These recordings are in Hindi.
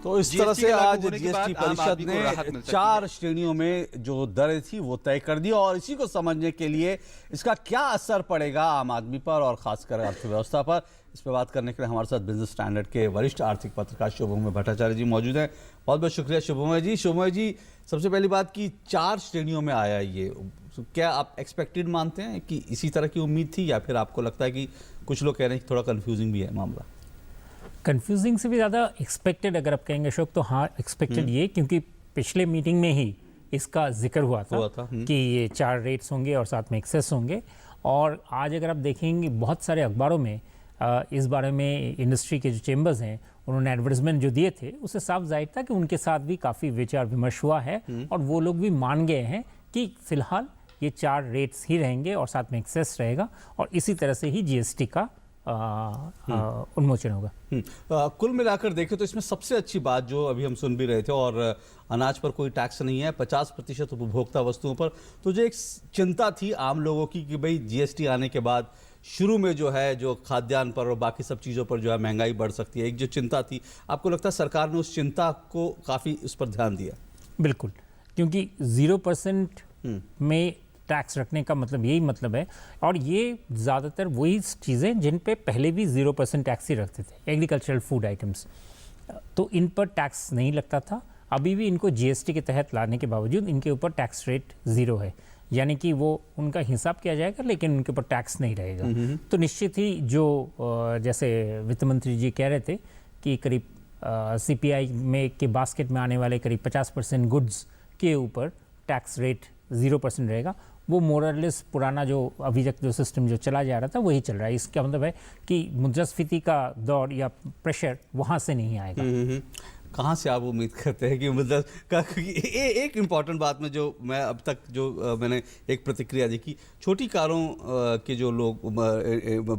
तो इस तरह से आज जीएसटी परिषद ने ने 4 श्रेणियों में जो दरें थी वो तय कर दी और इसी को समझने के लिए इसका क्या असर पड़ेगा आम आदमी पर और खासकर अर्थव्यवस्था पर, इस पर बात करने के लिए हमारे साथ बिजनेस स्टैंडर्ड के वरिष्ठ आर्थिक पत्रकार शुभमय भट्टाचार्य जी मौजूद हैं। बहुत बहुत शुक्रिया शुभमय जी। शुभमय जी, सबसे पहली बात की 4 श्रेणियों में आया ये, क्या आप एक्सपेक्टेड मानते हैं कि इसी तरह की उम्मीद थी या फिर आपको लगता है कि कुछ लोग कह रहे हैं कि थोड़ा कंफ्यूजिंग भी है मामला? कंफ्यूजिंग से भी ज़्यादा एक्सपेक्टेड अगर आप कहेंगे अशोक, तो हाँ एक्सपेक्टेड ये, क्योंकि पिछले मीटिंग में ही इसका जिक्र हुआ था कि ये 4 रेट्स होंगे और साथ में एक्सेस होंगे। और आज अगर आप देखेंगे बहुत सारे अखबारों में इस बारे में इंडस्ट्री के जो चेंबर्स हैं उन्होंने एडवर्टाइजमेंट जो दिए थे उससे साफ जाहिर था कि उनके साथ भी काफ़ी विचार विमर्श हुआ है और वो लोग भी मान गए हैं कि फिलहाल ये 4 रेट्स ही रहेंगे और साथ में एक्सेस रहेगा और इसी तरह से ही जीएसटी का उन्मोचन होगा। कुल मिलाकर देखें तो इसमें सबसे अच्छी बात जो अभी हम सुन भी रहे थे, और अनाज पर कोई टैक्स नहीं है, 50% उपभोक्ता वस्तुओं पर। तो जो एक चिंता थी आम लोगों की कि भाई जीएसटी आने के बाद शुरू में जो है जो खाद्यान्न पर और बाकी सब चीज़ों पर जो है महंगाई बढ़ सकती है, एक जो चिंता थी, आपको लगता है सरकार ने उस चिंता को काफ़ी उस पर ध्यान दिया? बिल्कुल, क्योंकि 0% में टैक्स रखने का मतलब यही मतलब है, और ये ज़्यादातर वही चीज़ें जिन पे पहले भी 0% टैक्स ही रखते थे, एग्रीकल्चरल फूड आइटम्स, तो इन पर टैक्स नहीं लगता था। अभी भी इनको जीएसटी के तहत लाने के बावजूद इनके ऊपर टैक्स रेट 0 है, यानी कि वो उनका हिसाब किया जाएगा लेकिन उनके ऊपर टैक्स नहीं रहेगा। तो निश्चित ही जो जैसे वित्त मंत्री जी कह रहे थे कि करीब सीपीआई में के बास्केट में आने वाले करीब 50% गुड्स के ऊपर टैक्स रेट 0% रहेगा, वो मोरलेस पुराना जो अभी तक जो सिस्टम जो चला जा रहा था वही चल रहा है। इसका मतलब है कि मुद्रास्फीति का दौर या प्रेशर वहाँ से नहीं आएगा। कहाँ से आप उम्मीद करते हैं कि मतलब एक इम्पॉर्टेंट बात में जो मैं अब तक जो मैंने एक प्रतिक्रिया देखी, छोटी कारों के जो लोग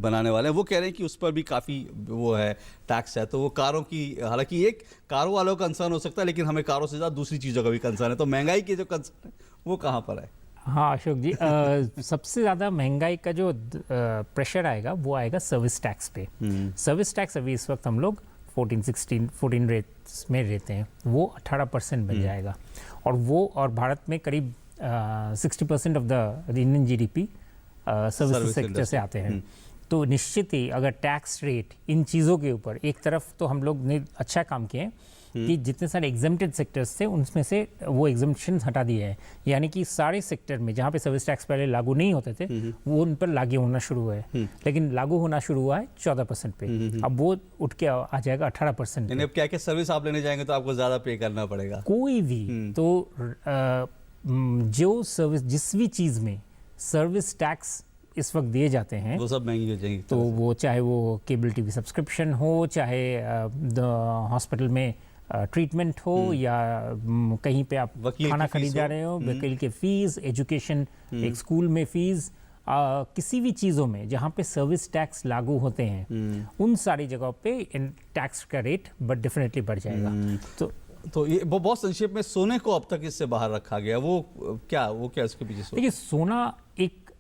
बनाने वाले हैं वो कह रहे हैं कि उस पर भी काफ़ी वो है टैक्स है। तो वो कारों की, हालांकि एक कारों वालों का कंसर्न हो सकता है लेकिन हमें कारों से ज़्यादा दूसरी चीज़ों का भी कंसर्न है, तो महंगाई के जो कंसर्न है वो कहाँ पर है? हाँ अशोक जी, सबसे ज़्यादा महंगाई का जो प्रेशर आएगा वो आएगा सर्विस टैक्स पे। सर्विस टैक्स अभी इस वक्त हम लोग 14 रेट्स में रहते हैं, वो 18% बन जाएगा, और भारत में करीब 60% of the Indian GDP service sector से आते हैं। तो निश्चित ही अगर टैक्स रेट इन चीज़ों के ऊपर, एक तरफ तो हम लोग ने अच्छा काम किया है कि जितने सारे एग्जम्प्टेड सेक्टर्स थे उनमें से वो एग्जम्पशन हटा दिए हैं, यानी कि सारे सेक्टर में जहाँ पे सर्विस टैक्स पहले लागू नहीं होते थे वो उन पर लागू होना शुरू हुआ है, लेकिन लागू होना शुरू हुआ है 14% पे, अब वो उठ के आ जाएगा 18%। अब क्या क्या सर्विस आप लेने जाएंगे तो आपको ज़्यादा पे करना पड़ेगा कोई भी। तो जो सर्विस, जिस भी चीज़ में सर्विस टैक्स इस वक्त दिए जाते हैं वो सब महंगी हो जाएंगी। तो वो चाहे वो केबल टीवी सब्सक्रिप्शन हो, चाहे हॉस्पिटल में ट्रीटमेंट हो, या कहीं पे आप खाना खरीदा रहे हो, वकील के फीस, एजुकेशन, एक स्कूल में फीस, किसी भी चीज़ों में जहाँ पे सर्विस टैक्स लागू होते हैं उन सारी जगहों पे टैक्स का रेट बट डेफिनेटली बढ़ जाएगा। तो ये बहुत संक्षेप में सोने को अब तक इससे बाहर रखा गया, वो क्या इसके पीछे? देखिए, सोना एक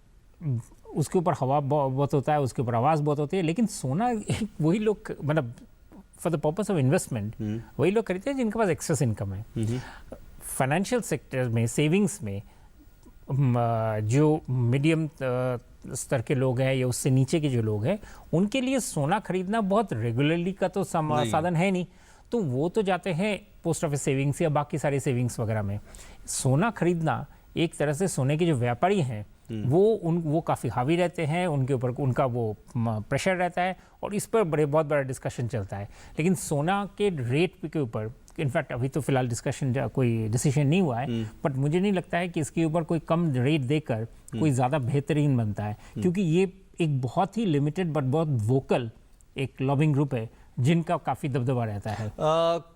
उसके ऊपर हवा बहुत होता है, उसके ऊपर आवाज़ बहुत होती है, लेकिन सोना वही लोग, मतलब for the purpose of investment वही लोग खरीदते हैं जिनके पास एक्सेस इनकम है। फाइनेंशियल सेक्टर में, सेविंग्स में जो मीडियम स्तर के लोग हैं या उससे नीचे के जो लोग हैं उनके लिए सोना खरीदना बहुत रेगुलरली का तो साधन है नहीं, तो वो तो जाते हैं पोस्ट ऑफिस सेविंग्स या बाकी सारी सेविंग्स वगैरह में। सोना खरीदना एक तरह से सोने के जो व्यापारी हैं वो काफ़ी हावी रहते हैं, उनके ऊपर उनका वो प्रेशर रहता है और इस पर बहुत बड़ा डिस्कशन चलता है। लेकिन सोना के रेट के ऊपर इनफैक्ट अभी तो फिलहाल कोई डिसीजन नहीं हुआ है, बट मुझे नहीं लगता है कि इसके ऊपर कोई कम रेट देकर कोई ज़्यादा बेहतरीन बनता है, क्योंकि ये एक बहुत ही लिमिटेड बट बहुत वोकल एक लॉबिंग ग्रुप है जिनका काफ़ी दबदबा रहता है।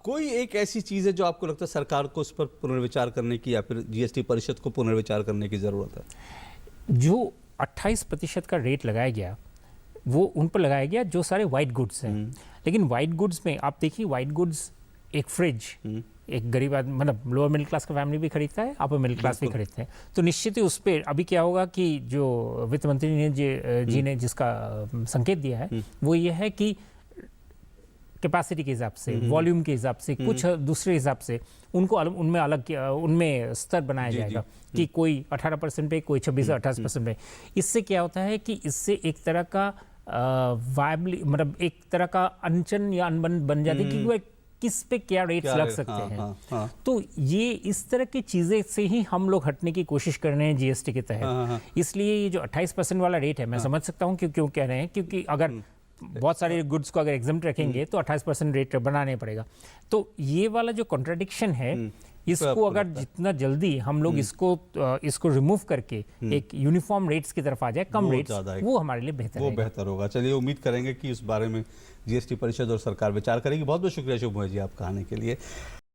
कोई एक ऐसी चीज़ है जो आपको लगता है सरकार को उस पर पुनर्विचार करने की या फिर जीएसटी परिषद को पुनर्विचार करने की ज़रूरत है? जो 28% का रेट लगाया गया वो उन पर लगाया गया जो सारे वाइट गुड्स हैं, लेकिन वाइट गुड्स में आप देखिए, वाइट गुड्स एक फ्रिज एक गरीब आदमी, मतलब लोअर मिडिल क्लास का फैमिली भी खरीदता है, अपर मिडिल क्लास भी खरीदते हैं, तो निश्चित ही उस पर अभी क्या होगा कि जो वित्त मंत्री ने जी ने जिसका संकेत दिया है वो ये है कि कैपेसिटी के हिसाब से, वॉल्यूम के हिसाब से, कुछ दूसरे हिसाब से उनको उनमें अलग उनमें स्तर बनाया जाएगा कि कोई 18% पे, कोई 26 से 28% पे। इससे क्या होता है कि इससे एक तरह का वायबल, मतलब एक तरह का अनचन या अनबन बन जाती है कि वह किस पे क्या रेट्स लग सकते हैं। तो ये इस तरह की चीज़ें से ही हम लोग हटने की कोशिश कर रहे हैं जीएसटी के तहत। इसलिए ये जो 28% वाला रेट है, मैं समझ सकता हूँ क्यों कह रहे हैं, क्योंकि अगर बहुत सारे गुड्स को अगर एग्जम्प्ट रखेंगे तो 28% रेट बनाने पड़ेगा। तो ये वाला जो कॉन्ट्रडिक्शन है, इसको अगर जितना जल्दी हम लोग इसको रिमूव करके एक यूनिफॉर्म रेट्स की तरफ आ जाए, कम रेट्स, वो हमारे लिए बेहतर होगा। चलिए, उम्मीद करेंगे कि इस बारे में जीएसटी परिषद और सरकार विचार करेगी। बहुत बहुत शुक्रिया शुभ जी आपका आने के लिए।